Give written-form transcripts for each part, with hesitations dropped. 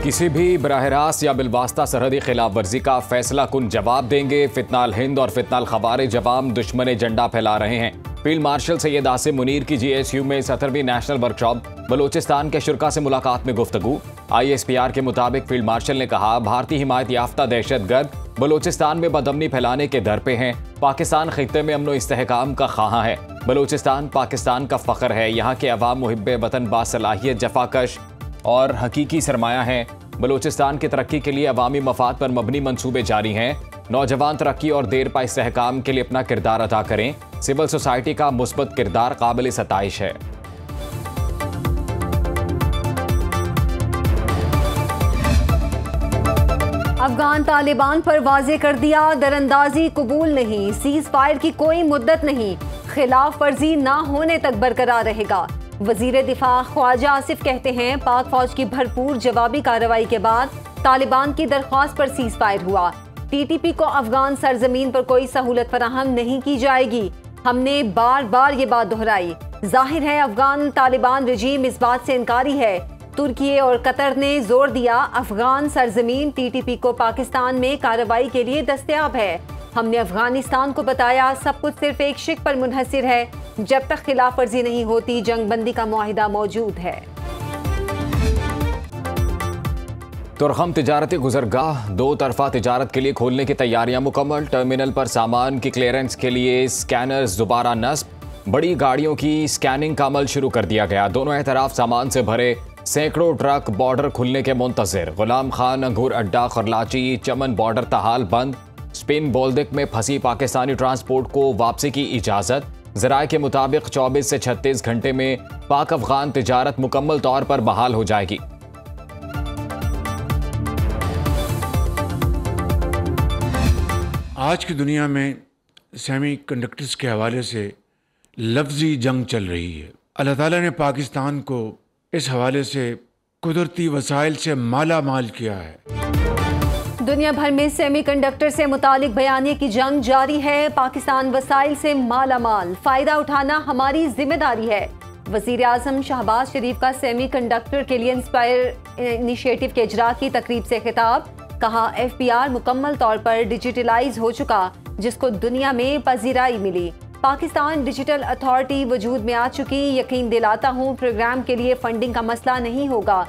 किसी भी बराह रास्त या बिलवास्ता सरहदी खिलाफ वर्जी का फैसला कुन जवाब देंगे। फितनाल हिंद और फितनाल खवारिज अवाम दुश्मन एजेंडा फैला रहे हैं। फील्ड मार्शल सैयद आसिम मुनीर की GSU में 17वीं नेशनल वर्कशॉप बलूचिस्तान के शुरा से मुलाकात में गुफ्तगू। ISPR के मुताबिक फील्ड मार्शल ने कहा, भारतीय हिमायत याफ्ता दहशतगर्द बलूचिस्तान में बदअमनी फैलाने के दर पे हैं। पाकिस्तान खित्ते में अमन व इस्तेहकाम का ख्वाह है। बलूचिस्तान पाकिस्तान का फ़ख्र है। यहाँ के अवाम मुहिब्बे वतन बासलाहियत, जफाकश और हकीकी सरमाया हैं। बलूचिस्तान की तरक्की के लिए अवामी मफाद पर मबनी मंसूबे जारी हैं। नौजवान तरक्की और देरपा इस्तेहकाम के लिए अपना किरदार अदा करें। सिविल सोसाइटी का मुस्बत किरदार काबिल सताइश है। अफगान तालिबान पर वाजे कर दिया, दरअंदाजी कबूल नहीं, सीज फायर की कोई मुद्दत नहीं, खिलाफ वर्जी ना होने तक बरकरार रहेगा। वजीर दिफा ख्वाजा आसिफ कहते हैं, पाक फौज की भरपूर जवाबी कार्रवाई के बाद तालिबान की दरख्वास्त पर सीज फायर हुआ। TTP को अफगान सरजमीन पर कोई सहूलत फराहम नहीं की जाएगी। हमने बार बार ये बात दोहराई। जाहिर है अफगान तालिबान रजीम इस बात से इनकारी है। तुर्की और कतर ने जोर दिया, अफगान सरजमीन TTP को पाकिस्तान में कार्रवाई के लिए दस्तयाब है। हमने अफगानिस्तान को बताया, सब कुछ सिर्फ एक शिक पर मुनहसिर है। जब तक खिलाफ वर्जी नहीं होती, जंग बंदी का मुआहिदा मौजूद है। तुरखम तिजारती गुजरगाह दो तरफा तिजारत के लिए खोलने की तैयारियां मुकम्मल। टर्मिनल पर सामान की क्लियरेंस के लिए स्कैनर्स दोबारा नस्ब। बड़ी गाड़ियों की स्कैनिंग का अमल शुरू कर दिया गया। दोनों तरफ सामान से भरे सैकड़ों ट्रक बॉर्डर खुलने के मुंतजिर। गुलाम खान अंगूर अड्डा, खरलाची, चमन बॉर्डर तहाल बंद। स्पिन बोल्दिक में फंसी पाकिस्तानी ट्रांसपोर्ट को वापसी की इजाज़त। ज़राए के मुताबिक 24 से 36 घंटे में पाक अफगान तिजारत मुकम्मल तौर पर बहाल हो जाएगी। आज की दुनिया में सेमी कंडक्टर्स के हवाले से लफ्ज़ी जंग चल रही है। अल्लाह ताला ने पाकिस्तान को इस हवाले से कुदरती वसाइल से माला माल किया है। दुनिया भर में सेमीकंडक्टर से मुतालिक बयानिए की जंग जारी है। पाकिस्तान वसाइल से माला माल, फायदा उठाना हमारी जिम्मेदारी है। वजीर आजम शहबाज शरीफ का सेमीकंडक्टर के लिए इंस्पायर इनिशिएटिव के इजरा की तकरीब से खिताब। कहा, FPR मुकम्मल तौर पर डिजिटलाइज हो चुका, जिसको दुनिया में पजीराई मिली। पाकिस्तान डिजिटल अथॉरिटी वजूद में आ चुकी, यकीन दिलाता हूँ प्रोग्राम के लिए फंडिंग का मसला नहीं होगा।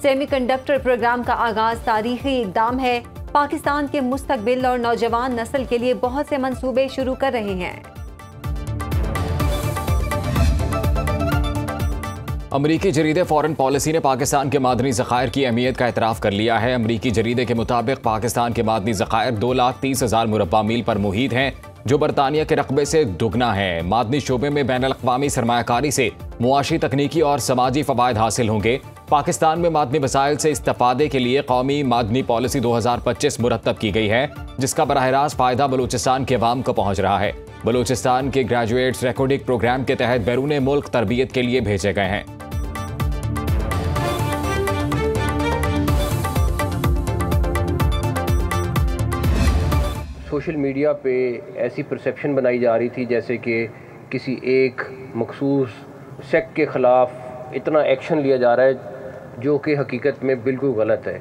सेमीकंडक्टर प्रोग्राम का आगाज तारीखी इकदाम है। पाकिस्तान के मुस्तकबिल और नौजवान नस्ल के लिए बहुत से मंसूबे शुरू कर रहे हैं। अमरीकी जरीदे फॉरेन पॉलिसी ने पाकिस्तान के मादनी ज़खायर की अहमियत का एतराफ़ कर लिया है। अमरीकी जरीदे के मुताबिक पाकिस्तान के मादनी ज़खायर 2,30,000 मुरब्बा मील पर मुहीत हैं, जो बरतानिया के रकबे से दुगना है। मादनी शोबे में बैनुल-अक़वामी सरमायाकारी से मुआशी, तकनीकी और समाजी फ़वायद हासिल होंगे। पाकिस्तान में मादनी वसाइल से इस्तेफादे के लिए कौमी मादनी पॉलिसी 2025 मुरतब की गई है, जिसका बराह रास्त फ़ायदा बलूचिस्तान के अवाम को पहुँच रहा है। बलूचिस्तान के ग्रेजुएट्स रिकॉर्डिंग प्रोग्राम के तहत बैरून मुल्क तरबियत के लिए भेजे गए हैं। सोशल मीडिया पे ऐसी परसेप्शन बनाई जा रही थी जैसे कि किसी एक मखसूस सेक्ट के ख़िलाफ़ इतना एक्शन लिया जा रहा है, जो कि हकीकत में बिल्कुल गलत है।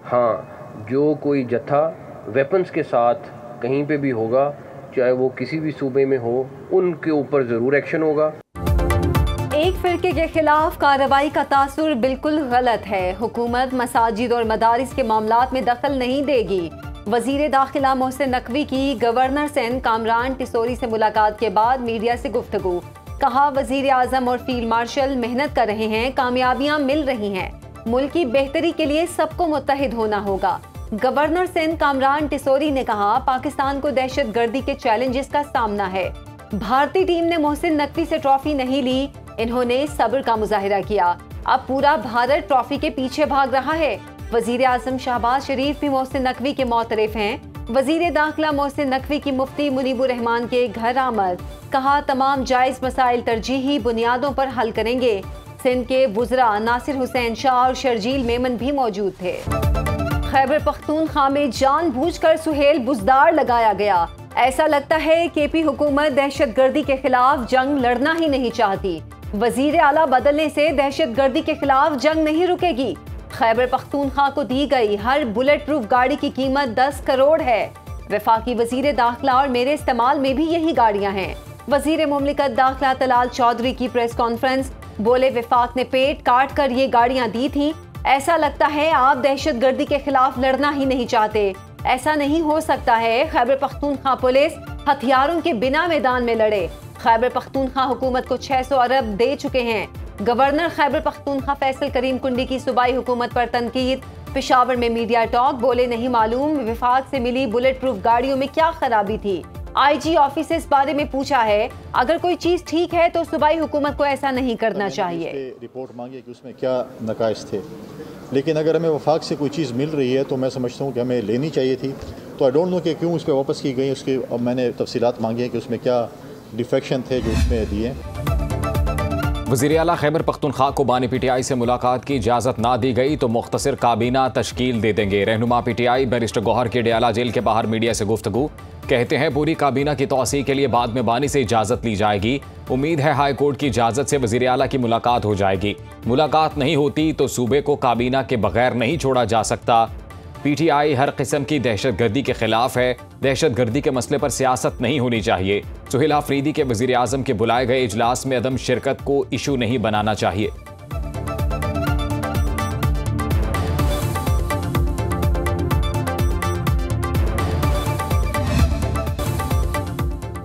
हाँ, जो कोई जत्था वेपन्स के साथ कहीं पे भी होगा, चाहे वो किसी भी सूबे में हो, उनके ऊपर ज़रूर एक्शन होगा। एक फिरके के खिलाफ कार्रवाई का तासुर बिल्कुल गलत है। हुकूमत मसाजिद और मदारिस के मामलात में दखल नहीं देगी। वजीर दाखिला मोहसिन नकवी की गवर्नर सेन कामरान टिसोरी से मुलाकात के बाद मीडिया से गुफ्तगू। कहा, वजीर आजम और फील्ड मार्शल मेहनत कर रहे हैं, कामयाबियां मिल रही हैं। मुल्क की बेहतरी के लिए सबको मुत्तहिद होना होगा। गवर्नर सेन कामरान टिसोरी ने कहा, पाकिस्तान को दहशत गर्दी के चैलेंजेस का सामना है। भारतीय टीम ने मोहसिन नकवी से ट्रॉफी नहीं ली, इन्होंने सब्र का मुजाहिरा किया। अब पूरा भारत ट्रॉफी के पीछे भाग रहा है। वजीर आजम शहबाज शरीफ भी मोहसिन नकवी के मोतरफ हैं। वजीर दाखिला मोहसिन नकवी की मुफ्ती मुनीबुर रहमान के घर आमद। कहा, तमाम जायज मसाइल तरजीही बुनियादों पर हल करेंगे। सिंध के वुज़रा नासिर हुसैन शाह और शर्जील मेमन भी मौजूद थे। खैबर पख्तूनख्वा में जानबूझकर सुहेल बुजदार लगाया गया। ऐसा लगता है KP हुकूमत दहशत गर्दी के खिलाफ जंग लड़ना ही नहीं चाहती। वजीर आला बदलने से दहशत गर्दी के खिलाफ जंग नहीं रुकेगी। खैबर पख्तूनख्वा को दी गई हर बुलेट प्रूफ गाड़ी की कीमत 10 करोड़ है। वफाकी वजीर दाखिला और मेरे इस्तेमाल में भी यही गाड़ियां हैं। वजीर मुमलिकत दाखिला तलाल चौधरी की प्रेस कॉन्फ्रेंस, बोले विफाक ने पेट काट कर ये गाड़ियां दी थी। ऐसा लगता है आप दहशतगर्दी के खिलाफ लड़ना ही नहीं चाहते। ऐसा नहीं हो सकता है। खैबर पख्तूनख्वा पुलिस हथियारों के बिना मैदान में लड़े। खैबर पख्तूनख्वा हुकूमत को 600 अरब दे चुके हैं। गवर्नर खैबर पख्तूनख्वा फैसल करीम कुंडी की सूबाई हुकूमत पर तनकीद। पेशावर में मीडिया टॉक, बोले नहीं मालूम विफाक से मिली बुलेट प्रूफ गाड़ियों में क्या खराबी थी। आईजी ऑफिस से इस बारे में पूछा है, अगर कोई चीज ठीक है तो सूबाई हुकूमत को ऐसा नहीं करना चाहिए। रिपोर्ट मांगी कि उसमें क्या नकाइस थे, लेकिन अगर हमें वफाक से कोई चीज़ मिल रही है तो मैं समझता हूँ कि हमें लेनी चाहिए थी। तो आई डोंट नो कि क्यों उस पर वापस की गई। उसके अब मैंने तफसीलात मांगी है कि उसमें क्या डिफेक्शन थे जो उसमें दिए। वज़ीर आला खैबर पख्तूनख्वा को बानी PTI से मुलाकात की इजाज़त ना दी गई तो मुख्तसर काबीना तश्कील दे देंगे। रहनुमा PTI बैरिस्टर गौहर की डियाला जेल के बाहर मीडिया से गुफ्तगू, कहते हैं पूरी काबीना की तौसी के लिए बाद में बानी से इजाज़त ली जाएगी। उम्मीद है हाई कोर्ट की इजाज़त से वज़ीर आला की मुलाकात हो जाएगी। मुलाकात नहीं होती तो सूबे को काबीना के बगैर नहीं छोड़ा जा सकता। PTI हर किस्म की दहशतगर्दी के खिलाफ है। दहशतगर्दी के मसले पर सियासत नहीं होनी चाहिए। सुहेल आफरीदी के वज़ीर आज़म के बुलाए गए इजलास में अदम शिरकत को इशू नहीं बनाना चाहिए।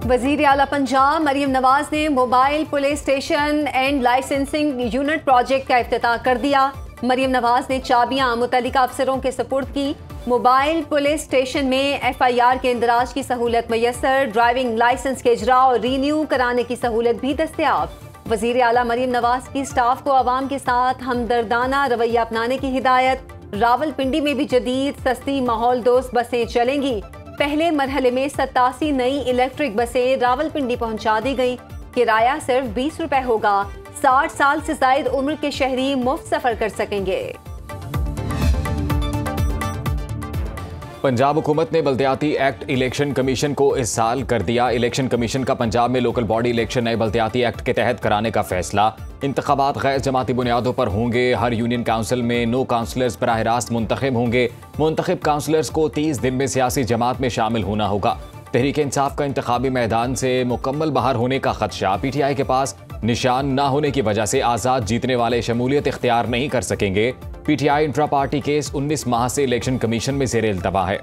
वज़ीर आला पंजाब मरियम नवाज ने mobile police station and licensing unit project का इफ्तिताह कर दिया। मरियम नवाज ने चाबियां मुतल्लिका अफसरों के सुपुर्द की। मोबाइल पुलिस स्टेशन में FIR के इंदराज की सहूलत मैसर, ड्राइविंग लाइसेंस के इजरा और रीन्यू कराने की सहूलत भी दस्तयाब। वज़ीर आला मरियम नवाज की स्टाफ को आवाम के साथ हमदर्दाना रवैया अपनाने की हिदायत। रावलपिंडी में भी जदीद सस्ती माहौल दोस्त बसें चलेंगी। पहले मरहले में 87 नई इलेक्ट्रिक बसें रावलपिंडी पहुंचा दी गई। किराया सिर्फ 20 रुपए होगा। 60 साल से जायद उम्र के शहरी मुफ्त सफर कर सकेंगे। पंजाब हुकूमत ने बल्दियाती एक्ट इलेक्शन कमीशन को इस साल कर दिया। इलेक्शन कमीशन का पंजाब में लोकल बॉडी इलेक्शन नए बल्दियाती एक्ट के तहत कराने का फैसला। इंतखाबात गैर जमाती बुनियादों पर होंगे। हर यूनियन काउंसिल में नो काउंसलर्स बराह रास्त मुंतखब होंगे। मुंतखब काउंसलर्स को 30 दिन में सियासी जमात में शामिल होना होगा। तहरीक इंसाफ का इंतखाबी मैदान से मुकम्मल बाहर होने का खदशा। PTI के पास निशान ना होने की वजह से आज़ाद जीतने वाले शमूलियत इख्तियार नहीं कर सकेंगे। PTI इंट्रा पार्टी केस 19 माह से इलेक्शन कमीशन में ज़ेर इल्तवा है।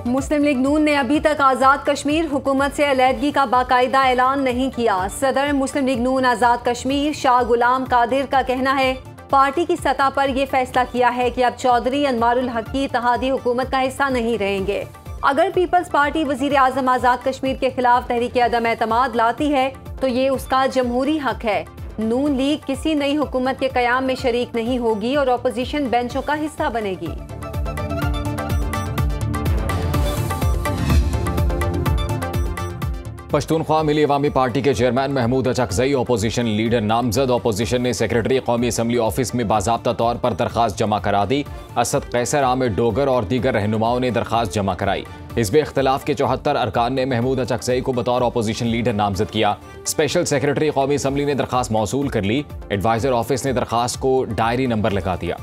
मुस्लिम लीग नून ने अभी तक आज़ाद कश्मीर हुकूमत से अलहदगी का बाकायदा ऐलान नहीं किया। सदर मुस्लिम लीग नून आज़ाद कश्मीर शाह गुलाम कादिर का कहना है, पार्टी की सतह पर यह फैसला किया है कि अब चौधरी अनवारुल हक की इत्तेहादी हुकूमत का हिस्सा नहीं रहेंगे। अगर पीपल्स पार्टी वजीर आजम आज़ाद कश्मीर के खिलाफ तहरीक अदम एतमाद लाती है तो ये उसका जमहूरी हक है। नून लीग किसी नई हुकूमत के कयाम में शरीक नहीं होगी और अपोजिशन बेंचों का हिस्सा बनेगी। पश्तूनख्वा मिली अवामी पार्टी के chairman Mahmood Achakzai opposition leader नामजद। अपोजिशन ने सेक्रेटरी कौमी असम्बली ऑफिस में बाज़ाब्ता तौर पर दरख्वास्त जमा करा दी। असद कैसर, आमिर डोगर और दीगर रहनुमाओं ने दरख्वास्त जमा कराई। हिज़्ब इख्तिलाफ के 74 अरकान ने महमूद अचकज़ई को बतौर अपोजिशन लीडर नामजद किया। स्पेशल सेक्रेटरी कौमी असम्बली ने दरख्वास्त मौसूल कर ली। एडवाइज़र ऑफिस ने दरख्वास्त को डायरी नंबर लगा दिया।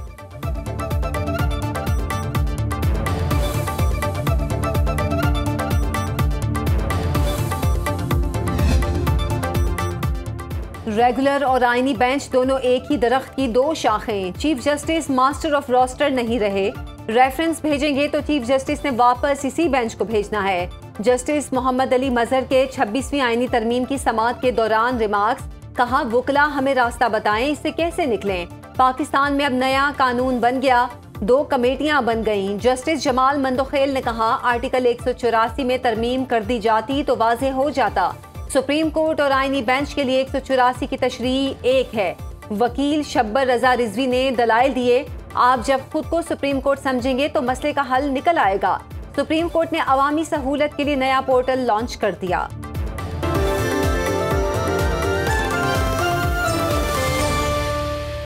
रेगुलर और आईनी बेंच दोनों एक ही दरख्त की दो शाखें। Chief justice master of roster नहीं रहे। रेफरेंस भेजेंगे तो चीफ जस्टिस ने वापस इसी बेंच को भेजना है। जस्टिस मोहम्मद अली मजहर के 26वीं आईनी तरमीम की समाअत के दौरान रिमार्क्स, कहा वकला हमें रास्ता बताएं, इससे कैसे निकलें। पाकिस्तान में अब नया कानून बन गया, 2 कमेटियां बन गईं। जस्टिस जमाल मंदोखेल ने कहा आर्टिकल 184 में तरमीम कर दी जाती तो वाज़ेह हो जाता। सुप्रीम कोर्ट और आईनी बेंच के लिए 184 की तशरीह एक है। वकील शब्बर रजा रिजवी ने दलाइल दिए, आप जब खुद को सुप्रीम कोर्ट समझेंगे तो मसले का हल निकल आएगा। सुप्रीम कोर्ट ने अवामी सहूलत के लिए नया पोर्टल लॉन्च कर दिया।